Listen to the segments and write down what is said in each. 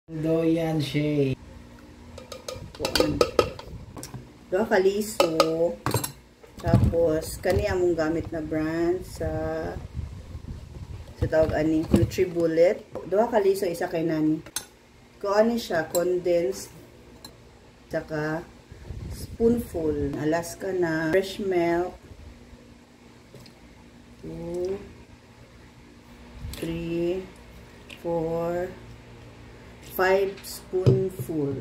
Doyan Shea. Doha ka liso. Tapos kani among gamit na brand sa tawag ani NutriBullet. Doha ka liso isa kay nani. Ko ani siya condensed saka spoonful Alaska na fresh milk 2 3 4 5 spoonful.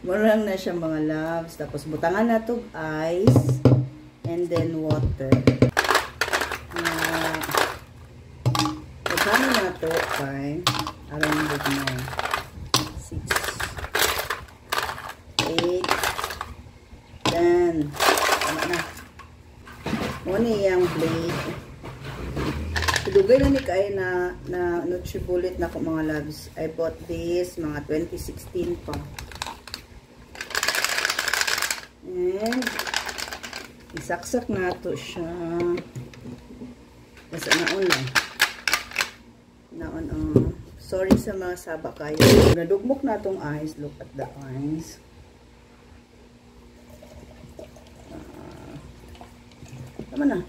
Murang na siya mga loves. Tapos butangan na to ice and then water. Pagkano na to kay around 6 8 10. Tama na. Muna yung blade. Dugay na ni kay na NutriBullet na ko mga loves. I bought this mga 2016 pa. And isaksak na to siya. Basta naon. Sorry sa mga saba kayo. Nadugmok na tong eyes. Look at the eyes. Tama na.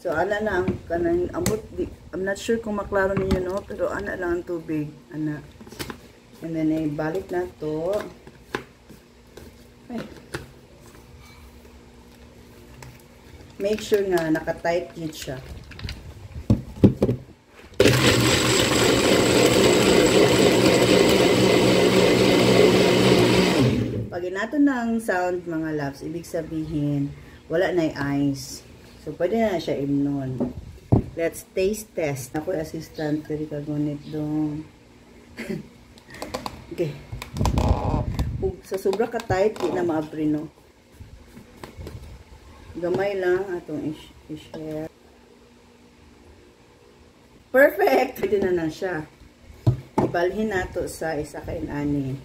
So, ana na ang kanang amot. I'm not sure kung maklaro ninyo, no? Pero ana lang ang tubig. Ana. And then, balik na to. Okay. Make sure nga naka-tight yun siya. Pag inato ng sound, mga loves, ibig sabihin, wala na yung ice. So, pwede na siya imnon. Let's taste test. Ako yung assistant. Pwede ka gunit doon. Okay. Sa sobra ka-tight, di na maabri, no? Gamay lang atong i-share. Perfect! Pwede na siya. Ibalhin nato sa isa kay ani.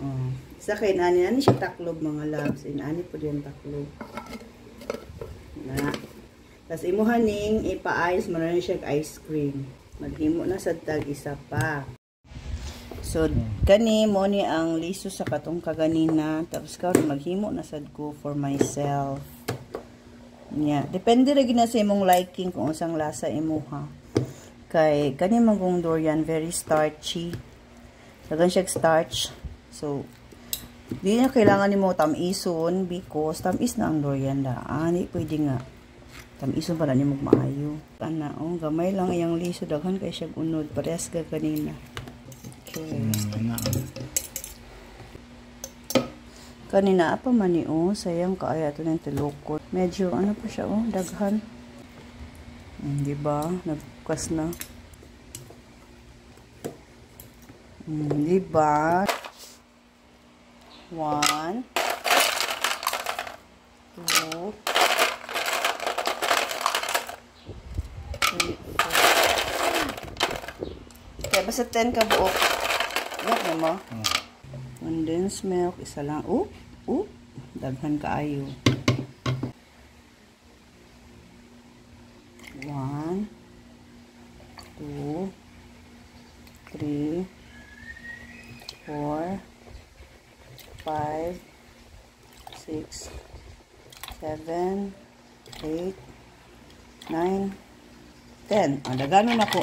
Oh. Isa kay ani. Ani siya taklob mga loves. Ani po diyan taklob. Na. Tapos imuhaning ipa-ice. Maraming siya ice cream. Maghimo na sa tag isa pa. So, kani mo ni ang liso sa katong kaganina. Tapos karon maghimo na sad ko for myself. Yeah. Depende rin na sa imong liking kung usang lasa imuha. Kay kani magong durian very starchy. Dagan siya starch. So, di na kailangan nimo tamison because tamis na ang durian da. Ani pwede nga. Tamison para nimo maayo. Ana, gamay lang iyang liso daghan kay siya unod parehas ka kanina. Okay. Kanina apa man ni sayang kaaya to ng tilokot. Medyo ano pa siya daghan. Di ba? Nagkas na. Di ba? 1 2 3 4. Kaya basta 10 ka buok. Ano mo? Condensed milk, isa lang. Daghan kaayo. 1 2 3 4 5 6 7 8 9 10. Daganon ako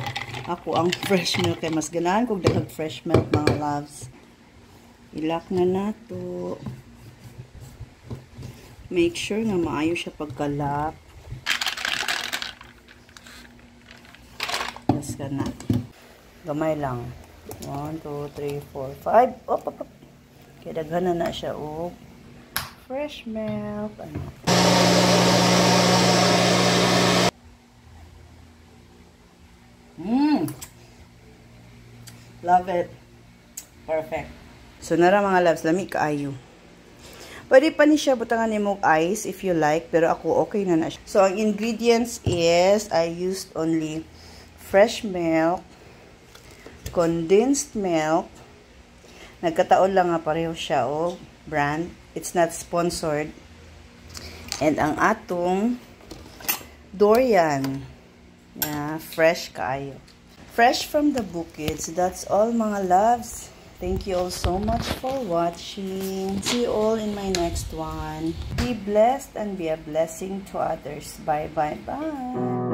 ang fresh milk kay mas ganahan kog daghang fresh milk mga loves. Ilak na nato. Make sure nga maayo siya pagkalap. Tapos ka na. Gamay lang. 1 2 3 4 5. Op. Kaya daghan na siya fresh milk. Love it. Perfect. So, nara mga loves, lami kaayo. Pwede pa ni siya butangan ni mo ice if you like, pero ako okay na siya. So, ang ingredients is, I used only fresh milk, condensed milk, nagkataon lang nga pareho siya, brand. It's not sponsored. And ang atong durian, fresh kaayo. Fresh from the bukid. So that's all mga loves. Thank you all so much for watching. See you all in my next one. Be blessed and be a blessing to others. Bye, bye, bye.